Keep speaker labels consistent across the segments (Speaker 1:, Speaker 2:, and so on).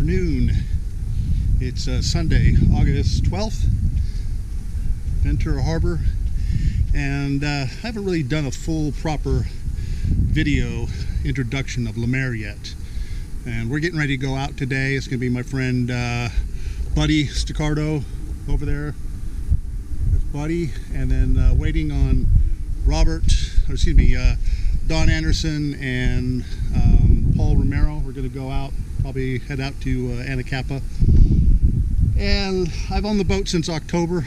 Speaker 1: afternoon. It's Sunday, August 12th, Ventura Harbor, and I haven't really done a full proper video introduction of Lemaire yet. And we're getting ready to go out today. It's going to be my friend Buddy Staccardo over there. That's Buddy, and then waiting on Don Anderson and Paul Romero. We're going to go out, probably head out to Anacapa. And I've owned the boat since October,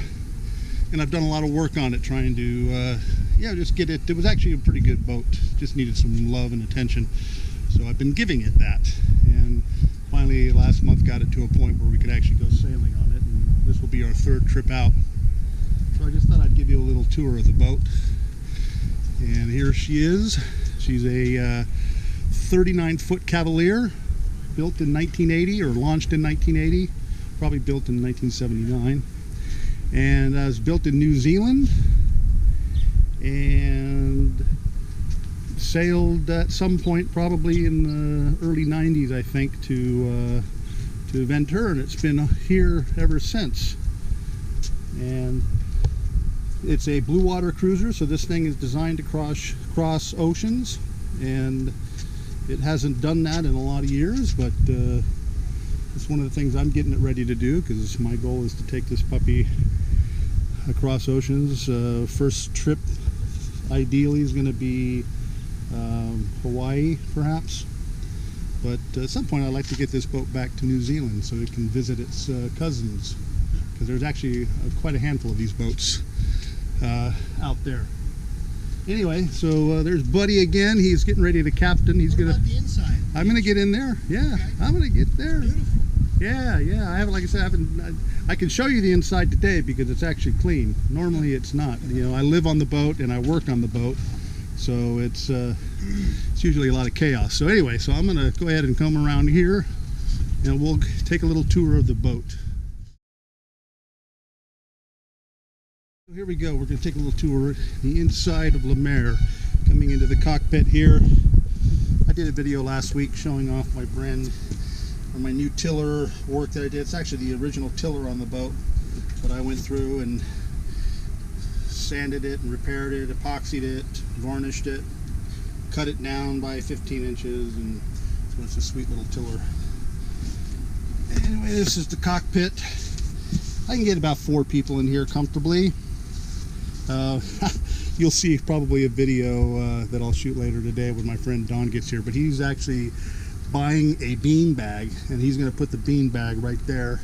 Speaker 1: and I've done a lot of work on it, trying to just get it. It was actually a pretty good boat, just needed some love and attention, so I've been giving it that. And finally last month got it to a point where we could actually go sailing on it, and this will be our third trip out. So I just thought I'd give you a little tour of the boat. And here she is. She's a 39-foot Cavalier, built in 1980 or launched in 1980, probably built in 1979, and was built in New Zealand and sailed at some point probably in the early 90s, I think, to Ventura, and it's been here ever since. And it's a blue water cruiser, so this thing is designed to cross oceans, and it hasn't done that in a lot of years, but it's one of the things I'm getting it ready to do, because my goal is to take this puppy across oceans. First trip ideally is going to be Hawaii, perhaps, but at some point I'd like to get this boat back to New Zealand so it can visit its cousins, because there's actually quite a handful of these boats out there. Anyway, so there's Buddy again. He's getting ready to captain. He's
Speaker 2: What about the inside?
Speaker 1: I'm gonna get in there. Yeah, okay. I'm gonna get there.
Speaker 2: Beautiful.
Speaker 1: Yeah. I haven't, like I said, I can show you the inside today because it's actually clean. Normally it's not. You know, I live on the boat and I work on the boat, so it's usually a lot of chaos. So anyway, so I'm gonna go ahead and come around here, and we'll take a little tour of the boat. Here we go. We're going to take a little tour of the inside of Lemaire. Coming into the cockpit here. I did a video last week showing off my my new tiller work that I did. It's actually the original tiller on the boat, but I went through and sanded it and repaired it, epoxied it, varnished it, cut it down by 15 inches, and so it's a sweet little tiller. Anyway, this is the cockpit. I can get about 4 people in here comfortably. You'll see probably a video that I'll shoot later today when my friend Don gets here, but he's actually buying a bean bag, and he's going to put the bean bag right there,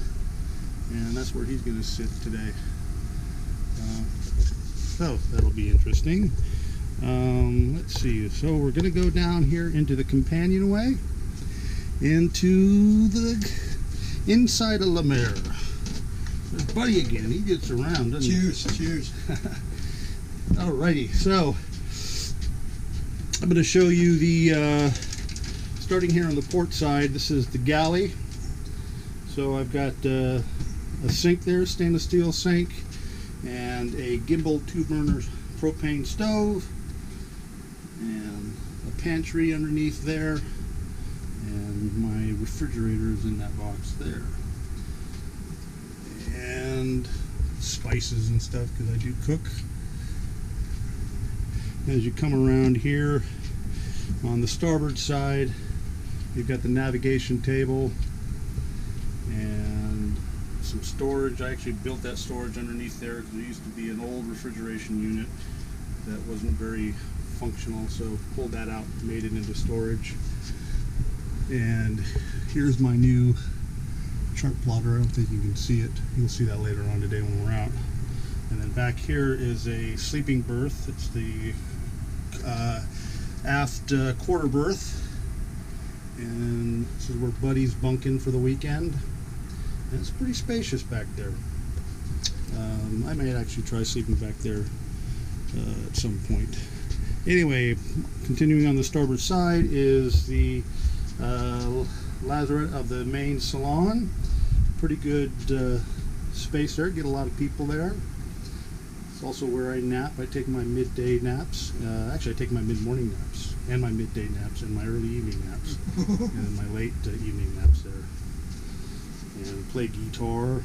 Speaker 1: and that's where he's going to sit today. So that'll be interesting. Let's see, so we're going to go down here into the companionway, into the inside of Lemaire. There's Buddy again. He gets around, doesn't he?
Speaker 2: Cheers.
Speaker 1: Alrighty, so I'm going to show you the starting here on the port side. This is the galley. So I've got a sink there, stainless steel sink, and a gimbal 2-burner propane stove, and a pantry underneath there, and my refrigerator is in that box there, and spices and stuff because I do cook. As you come around here on the starboard side, you've got the navigation table and some storage. I actually built that storage underneath there because there used to be an old refrigeration unit that wasn't very functional, so pulled that out, made it into storage. And here's my new chart plotter. I don't think you can see it. You'll see that later on today when we're out. And then back here is a sleeping berth. It's the aft quarter berth, and this is where Buddy's bunking for the weekend. And it's pretty spacious back there. I may actually try sleeping back there at some point. Anyway, continuing on the starboard side is the lazarette of the main salon. Pretty good space there, get a lot of people there. It's also where I nap. I take my midday naps. Actually, I take my mid-morning naps, and my midday naps, and my early evening naps, and then my late evening naps there. and play guitar.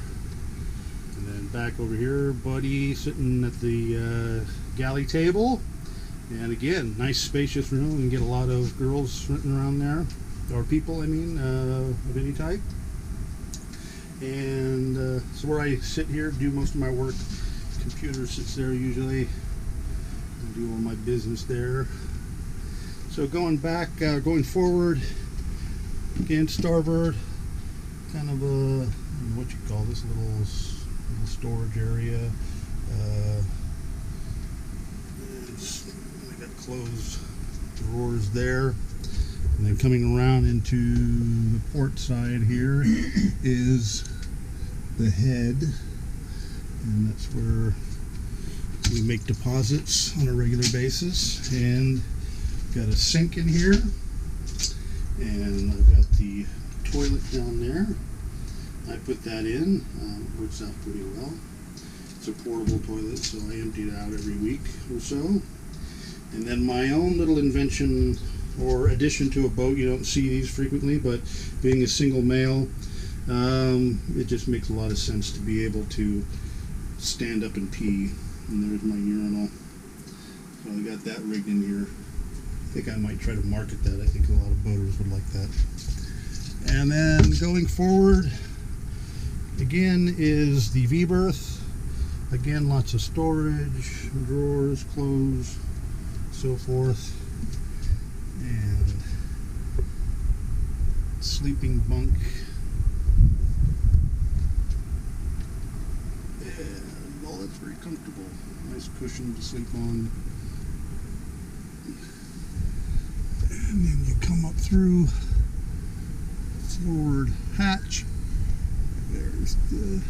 Speaker 1: And then back over here, Buddy sitting at the galley table. And again, nice spacious room. You can get a lot of girls sitting around there, or people, I mean, of any type. And so where I sit here, do most of my work. Computer sits there usually. I do all my business there. So going back, going forward, again, starboard, kind of a, I don't know what you call this, little storage area. I got closed drawers there. And then coming around into the port side here is the head, and that's where we make deposits on a regular basis. And got a sink in here, and I've got the toilet down there. I put that in, works out pretty well. It's a portable toilet, so I empty it out every week or so. And then my own little invention or addition to a boat, you don't see these frequently, but being a single male, it just makes a lot of sense to be able to stand up and pee. And there's my urinal. So I got that rigged in here. I think I might try to market that. I think a lot of boaters would like that. And then going forward, again, is the V-berth. Again, lots of storage, drawers, clothes, so forth. And sleeping bunk. And all that's very comfortable. Nice cushion to sleep on. And then you come up through the forward hatch. There's the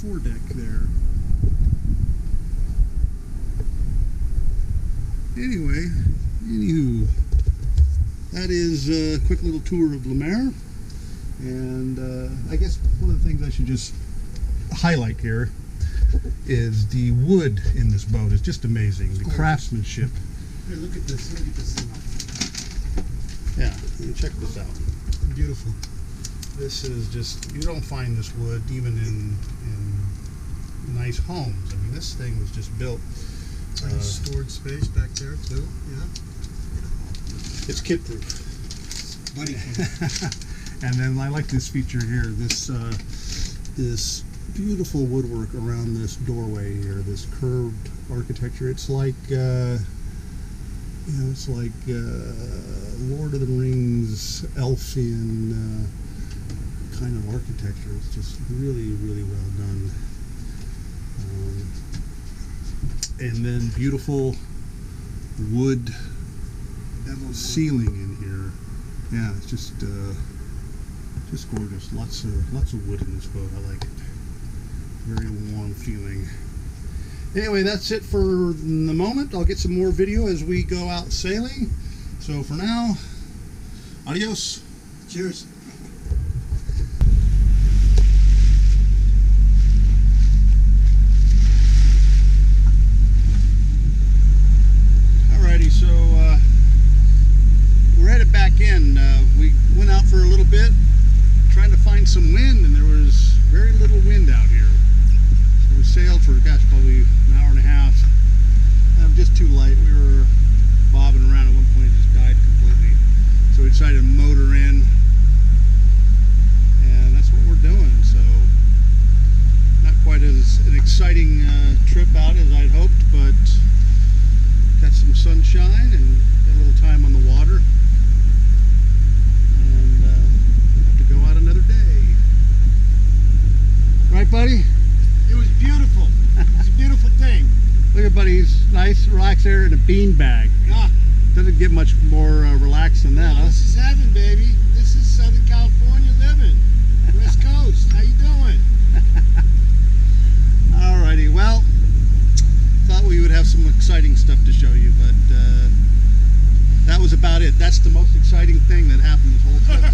Speaker 1: foredeck there. Anyway, anywho, that is a quick little tour of Lemaire. And I guess one of the things I should just highlight here is the wood in this boat is just amazing. The craftsmanship.
Speaker 2: Here, look at this. Look at this thing.
Speaker 1: Yeah, check this out.
Speaker 2: Beautiful.
Speaker 1: This is just, you don't find this wood even in nice homes. I mean, this thing was just built.
Speaker 2: Storage space back there too. Yeah.
Speaker 1: It's kid proof.
Speaker 2: Buddy.
Speaker 1: And then I like this feature here. This beautiful woodwork around this doorway here. This curved architecture. It's like it's like Lord of the Rings, elfin kind of architecture. It's just really, really well done. And then beautiful wood ceiling in here. Yeah, it's just gorgeous. Lots of wood in this boat. I like it. Very warm feeling. Anyway, that's it for the moment. I'll get some more video as we go out sailing. So for now, adios.
Speaker 2: Cheers.
Speaker 1: Alrighty, so we're headed back in. We went out for a little bit, trying to find some wind, and there was very little wind out here. So we sailed for, gosh, probably an hour and a half. Just too light. We were bobbing around at one point, it just died completely. So we decided to motor in, and that's what we're doing. So not quite as an exciting trip out as I'd hoped, but got some sunshine and got a little time on the water, and have to go out another day. Right, buddy?
Speaker 2: It was beautiful. It's a beautiful thing.
Speaker 1: Look at Buddy's nice, relaxed there in a bean bag.
Speaker 2: Yeah.
Speaker 1: Doesn't get much more relaxed than that, huh?
Speaker 2: This is heaven, baby. This is Southern California living. West Coast. How you doing?
Speaker 1: Alrighty, well, thought we would have some exciting stuff to show you, but that was about it. That's the most exciting thing that happened this whole trip.